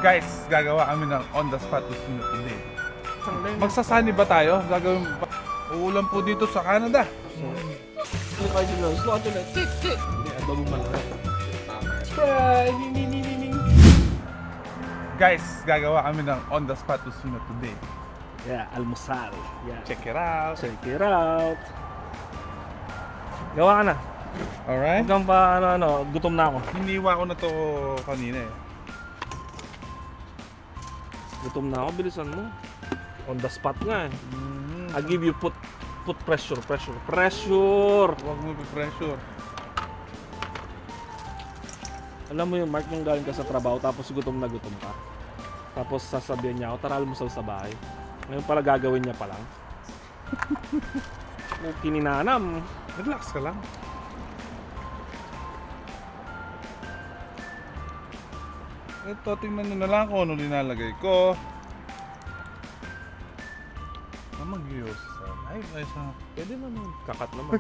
Guys, gagawa kami ng on the spot Tusino today. Magsasani ba tayo? Gagawin ba? Uulan po dito sa Canada. Guys, gagawa kami ng on the spot Tusino today. Yeah, almusal. Yeah. Check it out. Check it out. Gawa ka na. Alright? Hanggang pa gutom na ako. Hiniwa ko na to kanina eh. Gutom na ako, bilisan mo. On the spot nga eh. I give you put pressure. Huwag mo pressure. Alam mo yung Mark, yung galing ka sa trabaho tapos gutom na gutom ka. Tapos sasabihin niya ako, tara almusal sa bahay. Ngayon pala gagawin niya pa lang. Kininanam. Relax ka lang. Ito, tingnan nyo na lang kung ano linalagay ko. Mag-use sa knife ay sa... Pwede naman, kakat naman.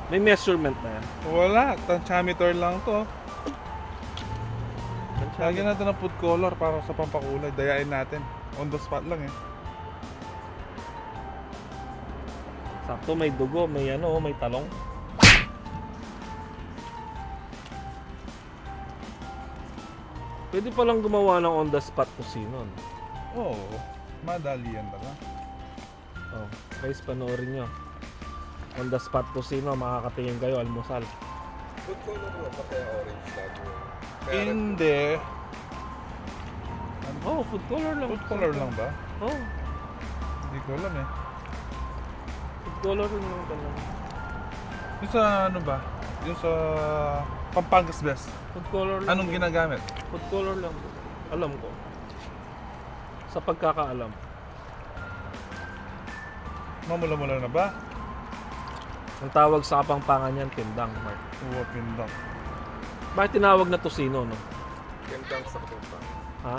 May measurement na yan. Wala, tantiameter lang to. Lagyan natin ng food color para sa pampakulay. Dayain natin. On the spot lang eh. Sakto, may dugo, may may talong. Pwede palang gumawa ng on the spot kusino. Oo, madali yan talaga. Oh, guys, panoorin nyo. On the spot kusino, makakatingin kayo, almusal. Food color ba kaya orange lagi? Hindi. Oh, food color lang. Food color lang ba? Oh, Hindi ko alam eh. food color lang lang. Yung sa ano ba? Yung sa Pampangas Best. Food color lang. Anong ginagamit? Food color lang. Alam ko. Sa pagkakaalam. Mamula-mula na ba? Ang tawag sa Kapampangan yan, tindang, Mark. Oo, pindang. Bakit tinawag na tosino, no? Kendang sa kumpa. Ha?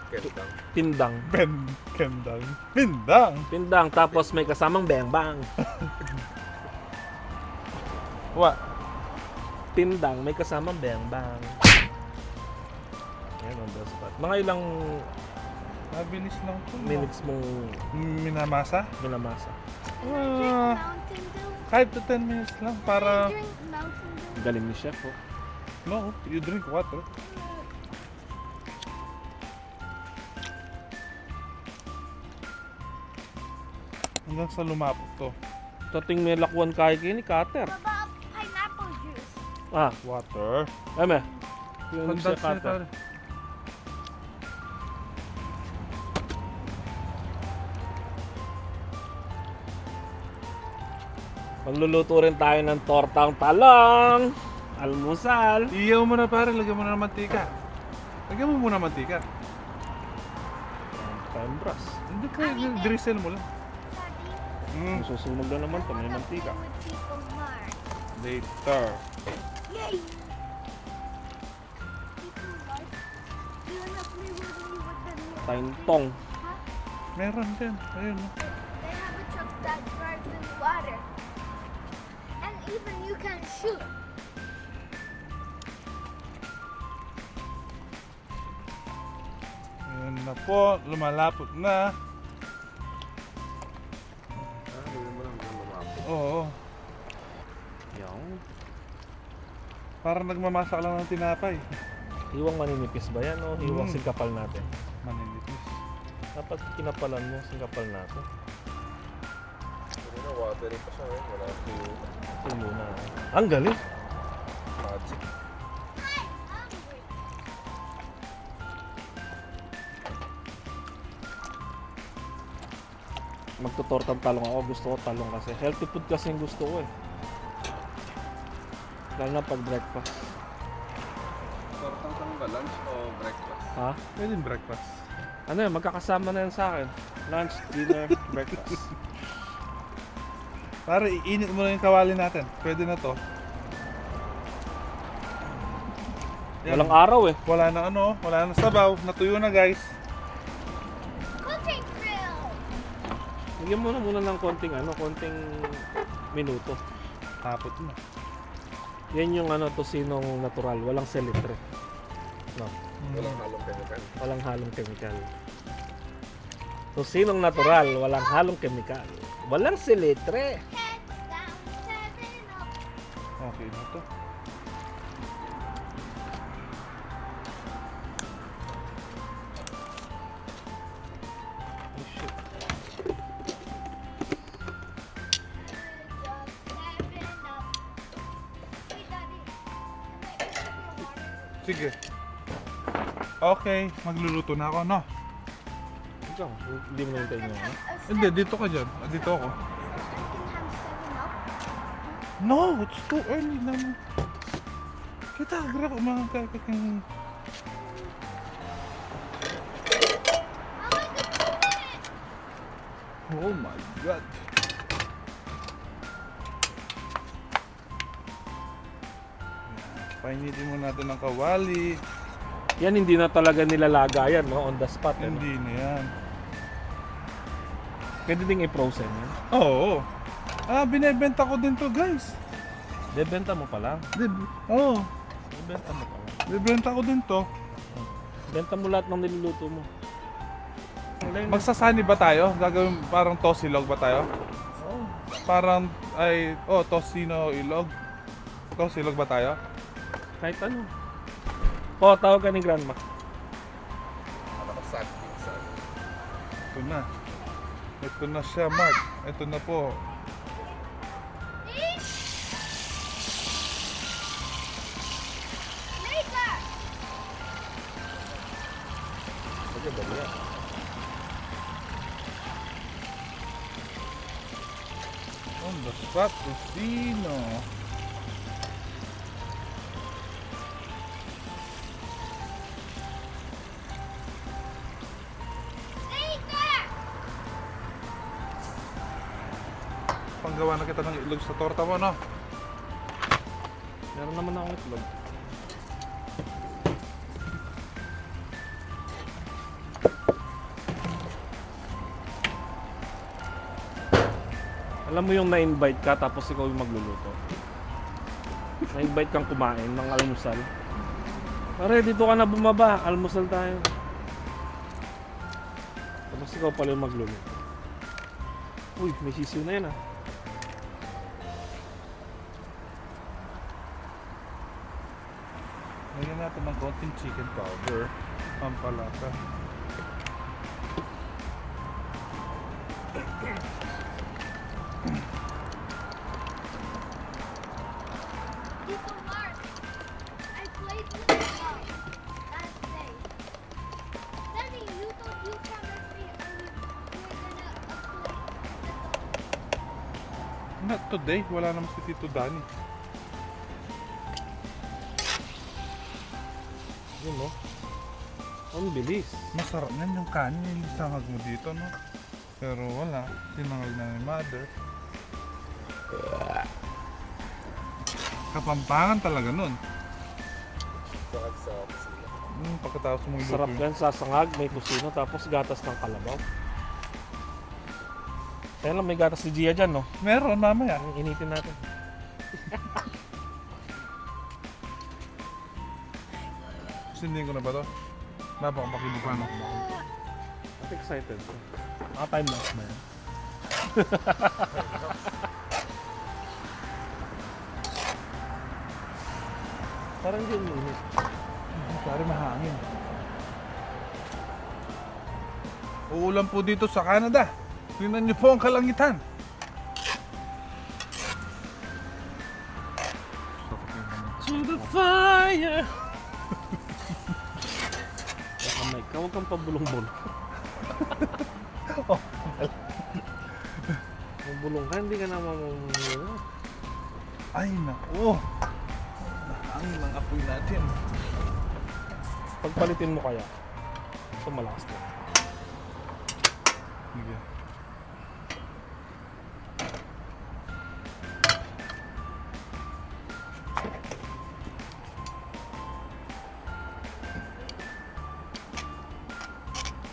Kendang. Tindang. Kendang. Pindang! Tindang, tapos may kasamang beng-bang. What? Tindang, may kasamang beng-bang. Yan, on the spot. Mga ilang Mabilis lang to. minutes mong Minamasa? minamasa. Ah, 5 to 10 minutes lang para... Ang galing ni chef, oh. No, you drink water. Hanggang sa lumapot to. Tating may lakwan kaya kini, cutter. What about pineapple juice? Ah, Water. eme. Yung sa Condense cutter. nito. Magluluto rin tayo ng tortang talong. Almusal. Iyaw mo na pare, lagyan mo na ng mantika. Lagyan mo muna ng mantika. Pembras. Hindi ka, drizzle mo lang. Mm, Susunog na naman ito, may mantika. later. Yay! People like, do you wanna play with me with the new Taintong. huh? Meron din. Ayun. oh. They have a truck that drives in water. And even you can shoot. Ayun na po, lumalapot na. Gawin mo lang yung lumapit. Oo. Yung. Parang nagmamasa ka lang ng tinapay. Hiwang maninipis ba yan o hiwang Mm. singkapal natin? Maninipis. Dapat kinapalan mo, singkapal natin. Hindi na, watery pa siya eh. Wala tuyo. Ito muna. Ang galing! Magic. Magtutortang talong ako. Gusto ko talong kasi. Healthy food kasi yung gusto ko eh. Lalo na pag breakfast. Tortang tanong ba? Lunch o breakfast? Ha? Pwede yung breakfast. Ano yun? Magkakasama na yan sa akin. Lunch, dinner, breakfast. Pare, iinit mo na yung kawali natin. Pwede na to. Yan. Walang araw eh. Wala na ano, wala na sabaw. Natuyo na guys. Cooking grill! Bigyan mo na muna ng konting konting minuto. Tapot na. Yan yung ano, tosinong natural, walang selitre. No, Walang halong chemical. walang halong chemical. Tosinong natural, walang halong chemical. Walang selitre. Heads down, 7 up. Okay na to. Oh, shit. Just 7 up. Hey, Daddy. Can I get some water? Sige. Okay, magluluto na ako, no? Ikaw, hindi mo nahintay niya, no? Hindi, dito ka dyan. Dito ako. I can have 7 up. No, it's too early naman. Kita, gra ko mga kakaking... Oh my God. Painitin mo natin ng kawali. Yan hindi na talaga nilalagayan, no? On the spot, eh, no? Hindi na yan. Pwede ding i-frozen yan. Oo. Binebenta ko din to, guys. Debenta mo pa lang. Oo. Debenta mo pa lang. Bibenta ko din to. Benta mo lahat ng niluluto mo. Magsasani ba tayo? Gagawin parang tosilog ba tayo? Oh. Parang tosino ilog. Tosilog ba tayo? Kahit ano. Po, tawag ka ni Grandma. Ano ka saging sa Ito na. Ito na siya, Mark. Ito na po. Later. Sige, dali yan. On the spot, tosino. Later. Panggawa na kita ng ilog sa torta mo, no? Meron naman akong itlog. Alam mo yung na-invite ka tapos ikaw yung magluluto. Na-invite kang kumain ng almusal. Pare, dito ka na bumaba. Almusal tayo. Tapos ikaw pala yung magluluto. Uy, may sisiw na yan ah. Lagyan natin ng konting chicken powder. Pampalasa. Tito Mark, I played with the dog that day. Daddy, you told you promised me and you were gonna play with the dog. Not today. Wala naman si Tito Danny. Yun no? Ang bilis. Masarap nan yung kanin. Yung sangag mo dito, no? Pero wala. Sinangag na ni Mother. Kapampangan talaga nun. Saka sa kusina. Pagkatapos mo iluto Sarap yung- yan, sasangag, may kusino, tapos gatas ng kalabaw. Kaya lang may gatas si Gia dyan, no? Meron mamaya. Ang initin natin. Sindin ko na ba to? Napakapakinig pa, no? I'm excited. Time lapse na yan. Parang hindi uminit. Pare mahangin. Uulan po dito sa Canada. Tingnan niyo po ang kalangitan. To the fire! Baka may ka, huwag kang pabulong-bulong. Mabulong ka, hindi ka na mamamulong. Ay nako. Nahangin ang apoy natin. Pagpalitin mo kaya, ito malakas na. Sige.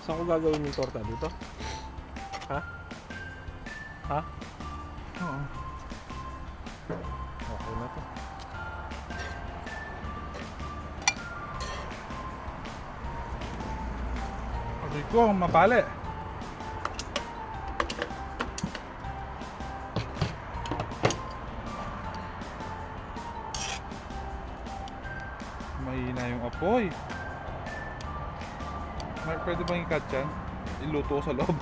Saan ko gagawin yung torta? Dito? Ha? Ha? Oo. Okay na to. Wow, mapali. Mahina yung apoy. Mark, pwede bang i-cut yan? Iluto ko sa loob.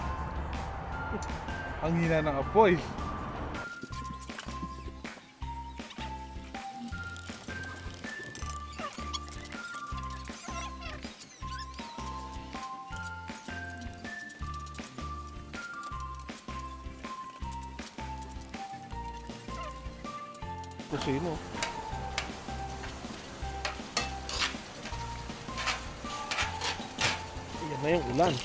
Ang hina ng apoy. Kusino. Yan na yung ulan.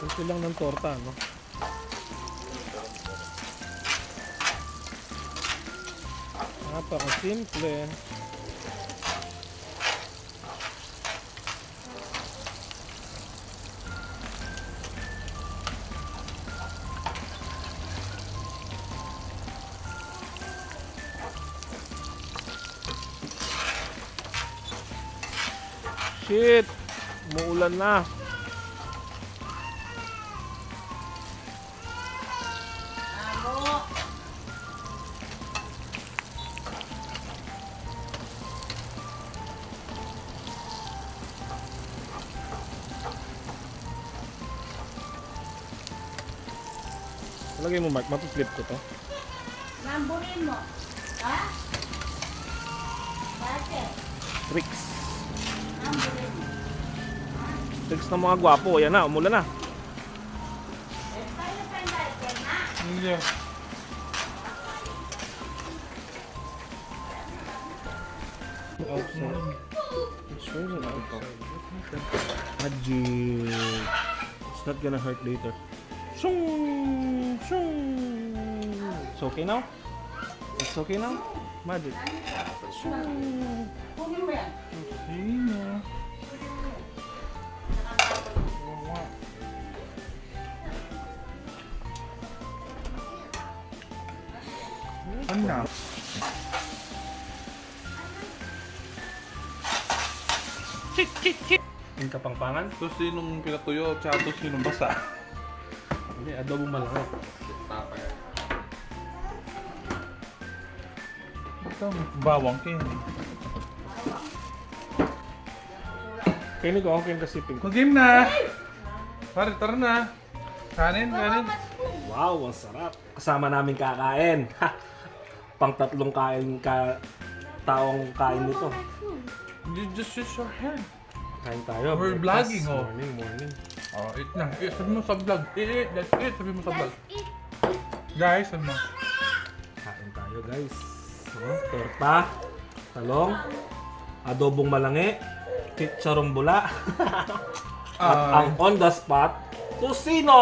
Simple lang ng torta, no? Napaka-simple. Shit! Umuulan na. Lagay mo, Mark, matuslip ko to. Lamburin mo. Ha? Bakit? Tricks. Lamburin mo. Tricks ng mga gwapo. Yan na, umulan na. Eh, tayo pa yung lighter, ha? Hindi. Outside. It's frozen outside. Magic. It's not gonna hurt later. Shung! Shung! It's okay now? It's okay now? Magic. Shung! Kunin mo yan. Sino? Ano na? Yung kapangpangan? So, sinong pinatuyo, tsaka to sinong basa? Hindi, adobo malaki. Tapa yan. Ito, bawang kayo. Kainig ko, okay kasi pink. Mag-game na! Pare, tara na! Kanin, kanin. Wow, ang sarap. Kasama namin kakain. Ha! Pang tatlong kain taong kain nito. You just use your hand. Kain tayo. We're breakfast, vlogging, oh. Morning. Oh, eat na. Eat, sabi mo sa vlog. Eat, that's it. Sabi mo sa vlog. Let's eat. Guys, ano? Kain tayo, guys. Torta, talong, adobong malangi, chicharong bula, at ang on the spot, tusino!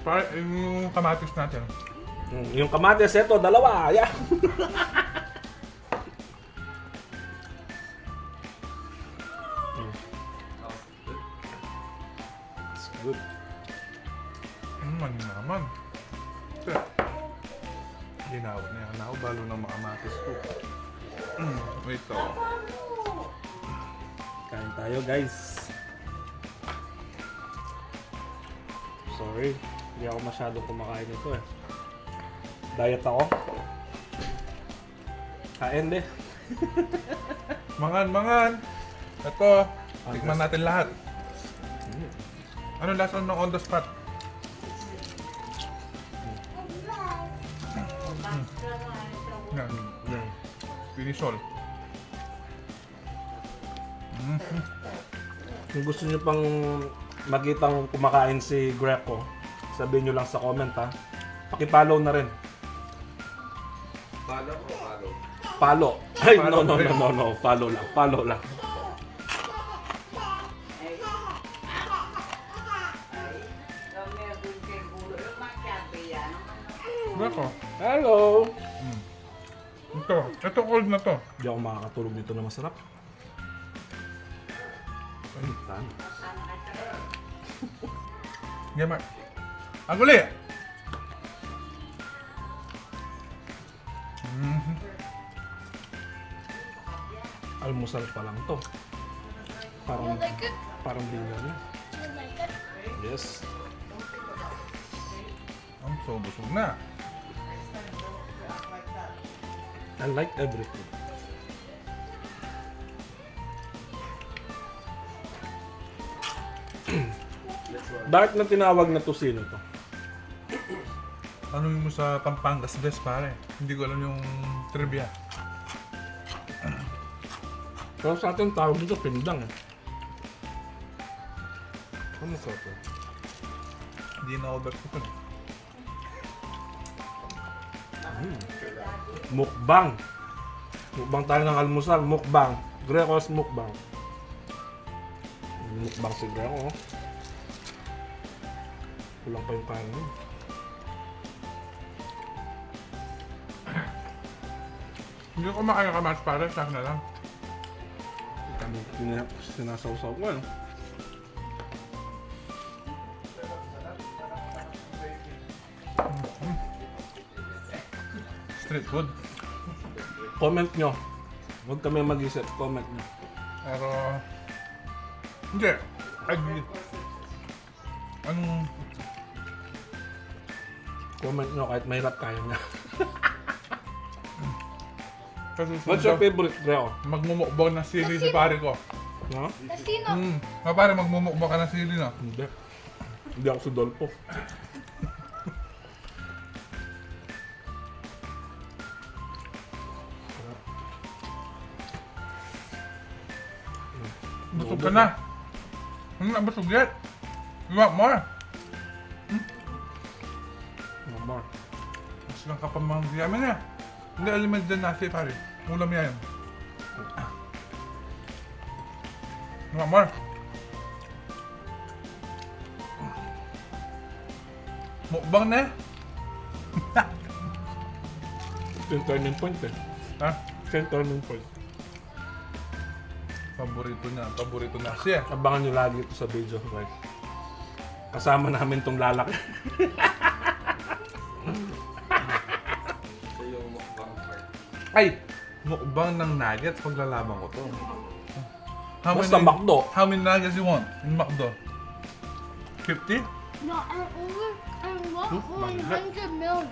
Pare, yung kamatis natin. Yung kamatis, ito, dalawa. Yeah. It's good. Naman. Ginawad na yan. Nakabalo ng mga kamatis ko. Wait, so. Kain tayo, guys. Sorry, hindi ako masyado kumakain nito eh. Diet ako. Kain deh. Mangan. Ito, tikman natin lahat. Ano lasa ng on the spot? Yan. Pinisol. Kung gusto nyo pang makitang kumakain si Greco, sabihin nyo lang sa comment ha. Pakipollow na rin. Follow o follow? Follow. Ay, Follow no. rin. Follow lang. Nako. Hello! Ito cold na to. Hindi ako makakatulog dito na masarap. Ay, tan. Sige, Mark. Ang uli! Almusal pa lang to. You like it? Parang dinner niya. You like it? Yes. Ang so busog na. I like everything. Bakit na tinawag na tosino to? Ano mo sa Pampangas best pare? Hindi ko alam yung trivia. Pero sa atin tawag dito pindang eh. Ano sa ito? Hindi na order ko to. Mukbang. Mukbang tayo ng almusal. Mukbang. Greco's mukbang. Mukbang si Greco. Kulang pa yung parang yun. Hindi ko makaya kamas pare, sa akin na lang. Kami sinasawsaw ko eh. Street food. Comment nyo. Huwag kami mag-isip. Comment nyo. Pero... Hindi. Agree. Anong... Comment nyo kahit mahirap kaya niya. Kasi What's your favorite, Greco? magmumukbang ng sili si pare ko. No? Casino. Pare, magmumukbang ka ng sili no? Hindi. Hindi ako si Dolpo. Busog ka na. Busog yet. You want more? No more. Mas lang ka pa mga yaman niya. Hindi, aliman dyan nasi pare. Ulam yan. You want more? Mukbang na eh. Ito yung turning point eh. Ha? Ito yung turning point. Paborito na siya. Abangan nyo lagi ito sa video, guys. Kasama namin tong lalaki. Ay! Mukbang ng nuggets paglalaban ko to. Basta McDo. How many nuggets you want in McDo? 50? No, I want 100 million.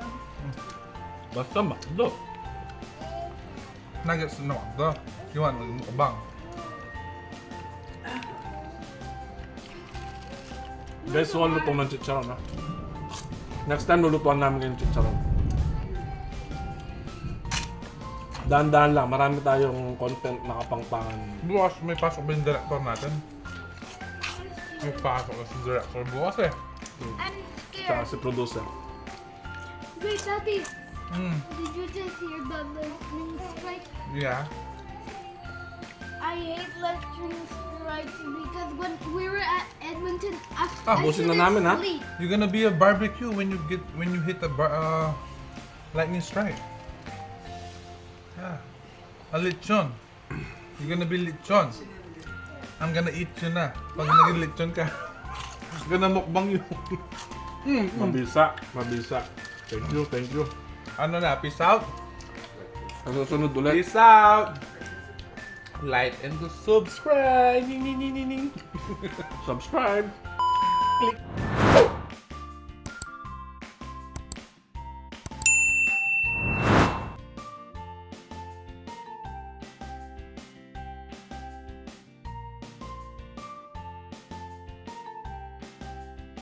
Basta McDo. Nuggets na McDo. You want mukbang? Guys, so luto ng chicharon ha. Next time, lulutuan namin yung chicharon. Dahan-dahan lang, marami tayong content na kapangpangan. Bukas may pasok ba yung director natin? May pasok na si director bukas eh. I'm Tsaka scared. si producer. Wait, Daddy. Mm. Did you just hear the lightning strike? Yeah. I hate lightning strikes because when we were at Edmonton, I busin na couldn't namin, ha? sleep. You're gonna be a barbecue when you hit the lightning strike. Yeah. A lechon. You're gonna be lechon. I'm gonna eat you na. Pag naging lechon ka. Gonna mukbang yun. Mabisa, mabisa. Thank you, thank you. Ano na, peace out? Sa susunod ulit. Peace out! Like and subscribe! Subscribe. Click.